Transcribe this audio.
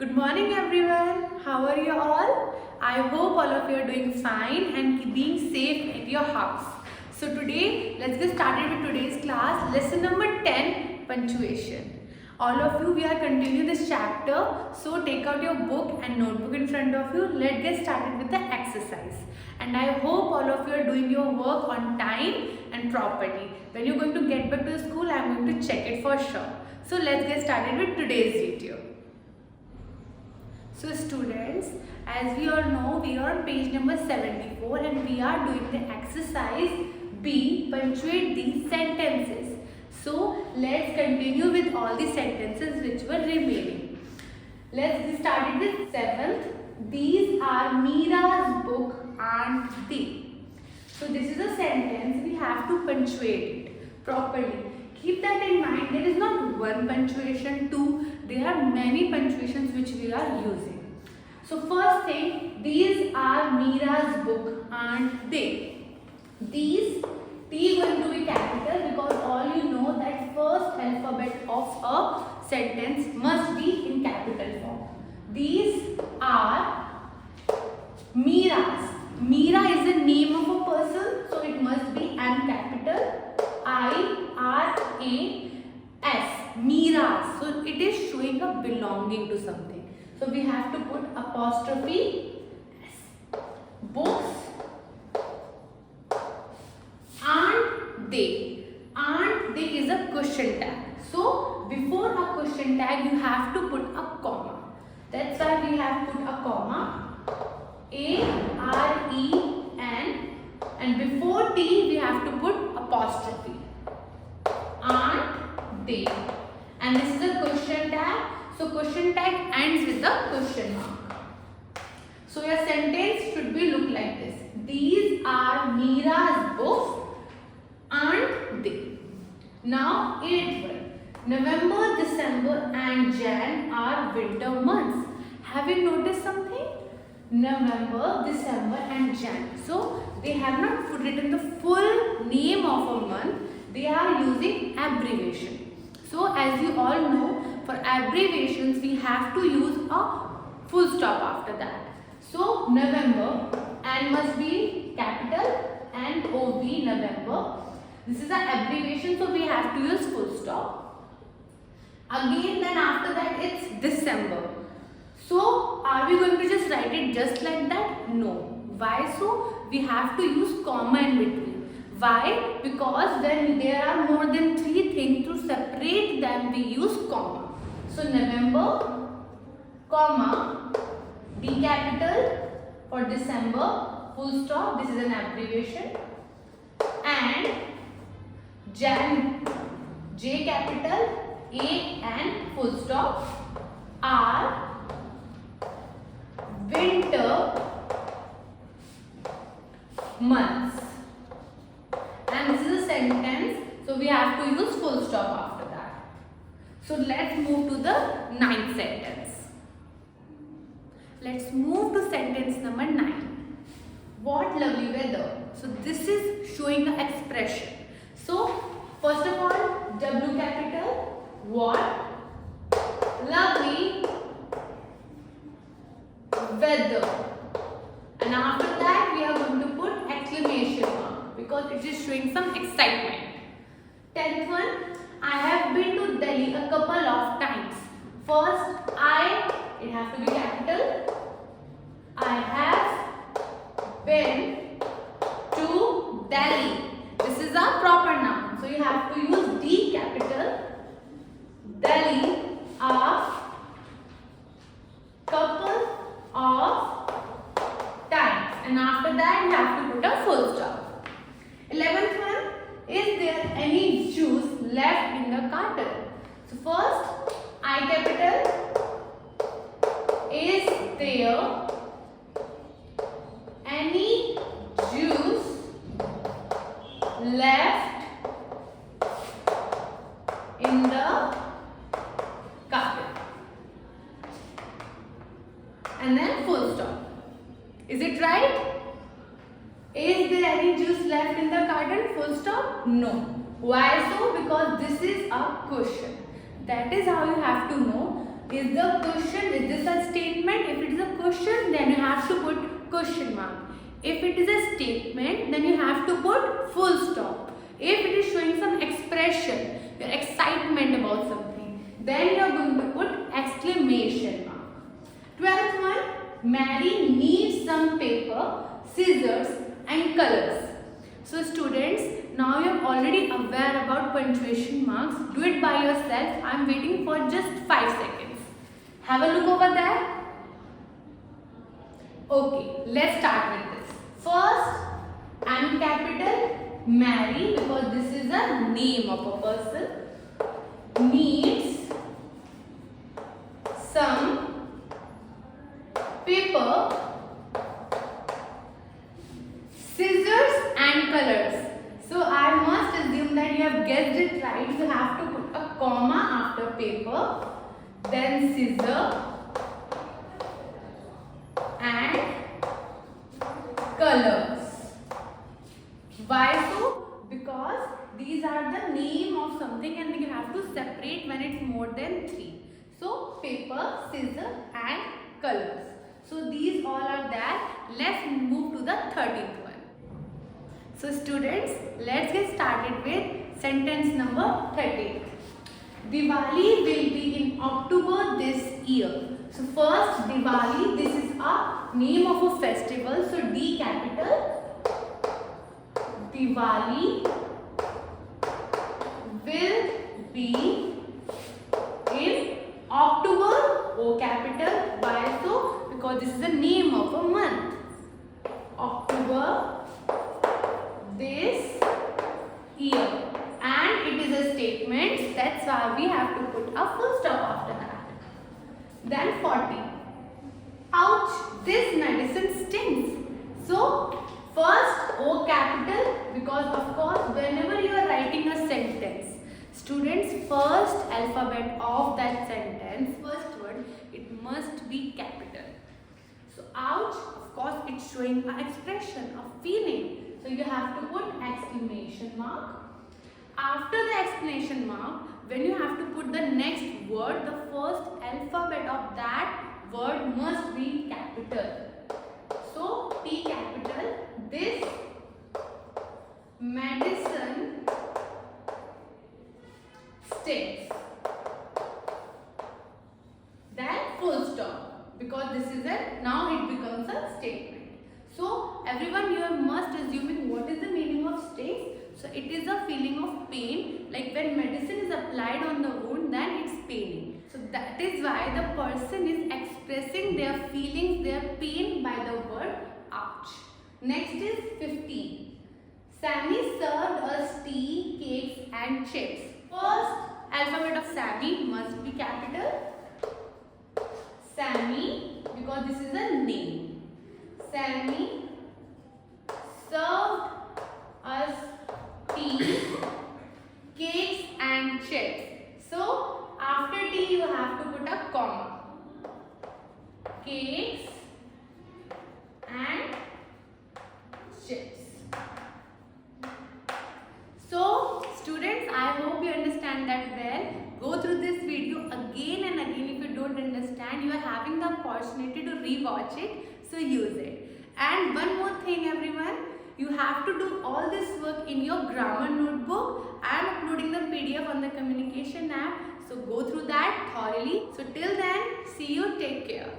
Good morning everyone. How are you all? I hope all of you are doing fine and being safe at your house. So today let's get started with today's class. Lesson number 10, punctuation. All of you, we are continuing this chapter. So take out your book and notebook in front of you. Let's get started with the exercise. And I hope all of you are doing your work on time and properly. When you're going to get back to the school, I'm going to check it for sure. So let's get started with today's video. So students, as we all know, we are on page number 74 and we are doing the exercise B, punctuate these sentences. So let's continue with all the sentences which were remaining. Let's get started with 7th. These are Meera's book, aren't they? So this is a sentence, we have to punctuate it properly. Keep that in mind, there is not one punctuation, two, there are many punctuations which we are using. So first thing, these are Meera's book, aren't they? These, T going to be capital because all you know that first alphabet of a sentence must be in capital form. These are Meera's. Meera is the name of a person, so it must be M capital I-R-A-S. Meera's. So it is showing a belonging to something. So we have to put apostrophe S. Books. Aren't they? Aren't they is a question tag. So before a question tag you have to put a comma. That's why we have put a comma. A-R-E-N, and before T we have to put apostrophe. Aren't they? And this is a question tag. So question tag ends with the question mark. So your sentence should be look like this. These are Meera's books, aren't they? Now 8th one. November, December and Jan are winter months. Have you noticed something? November, December and Jan. So they have not put it in the full name of a month. They are using abbreviation. So as you all know, for abbreviations we have to use a full stop after that. So November, N must be capital and OV, November. This is an abbreviation, so we have to use full stop. Again, then after that it's December. So are we going to just write it just like that? No. Why so? We have to use comma in between. Why? Because when there are more than 3 things, to separate them we use comma. So November, comma, D capital for December, full stop, this is an abbreviation, and Jan, J capital, A and full stop, R, winter months. And this is a sentence, so we have to use full stop after that. So let's move to the 9th sentence. Let's move to sentence number 9. What lovely weather. So this is showing an expression. So first of all, W capital, what lovely weather. And after that we are going to put exclamation mark because it is showing some excitement. 10th one, I have been to Delhi a couple of times. First, it has to be capital. I have been to Delhi. This is a proper noun. So you have to use D capital. Delhi a couple of times. And after that you have to put a full stop. 11th one, is there any juice left in the carton? So first, I capital, is there any juice left in the carton? And then full stop. Is it right? Is there any juice left in the carton? Full stop? No. Why so? Because this is a question. That is how you have to know Is this a statement? If it is a question, then you have to put question mark. If it is a statement, then you have to put full stop. If it is showing some expression, your excitement about something, then you are going to put exclamation mark. 12th one, Mary needs some paper, scissors and colors. So students, now you are already aware about punctuation marks. Do it by yourself. I am waiting for just 5 seconds. Have a look over there. Okay, let's start with this. First, M capital, Mary, because this is a name of a person, needs some paper, scissors and colors. So I must assume that you have guessed it right. You have to put a comma after paper, then scissor and colors. Why so? Because these are the name of something and you have to separate when it's more than 3. So paper, scissor and colors. So these all are there. Let's move to the 13th one. So students, let's get started with sentence number 13. Diwali will be in October this year. So first, Diwali, this is a name of a festival. So D capital. Diwali will be in October, O capital. Why so? Because this is the name of a month. October this year. And it is a statement, that's why we have to put a full stop after that. Then 40. Ouch, this medicine stings. So first O capital, because of course whenever you are writing a sentence, students, first alphabet of that sentence, first word, it must be capital. So ouch, of course it's showing an expression, a feeling. So you have to put exclamation mark. After the exclamation mark, when you have to put the next word, the first alphabet of that word must be capital. So T capital, this medicine stings. Then full stop, because this is a, now it becomes a statement. So everyone, you must assuming what is the meaning of stings. So it is a feeling of pain, like when medicine is applied on the wound, then it's paining. So that is why the person is expressing their feelings, their pain by the word ouch. Next is 15. Sammy served us tea, cakes and chips. First alphabet of Sammy must be capital. Sammy, because this is a name. Sammy served us tea, cakes and chips. So after tea you have to put a comma. Cakes and chips. So students, I hope you understand that well. Go through this video again and again. If you don't understand, you are having the opportunity to rewatch it. So use it. And one more thing everyone, you have to do all this work in your grammar notebook. I am uploading the PDF on the communication app. So go through that thoroughly. So till then, see you, take care.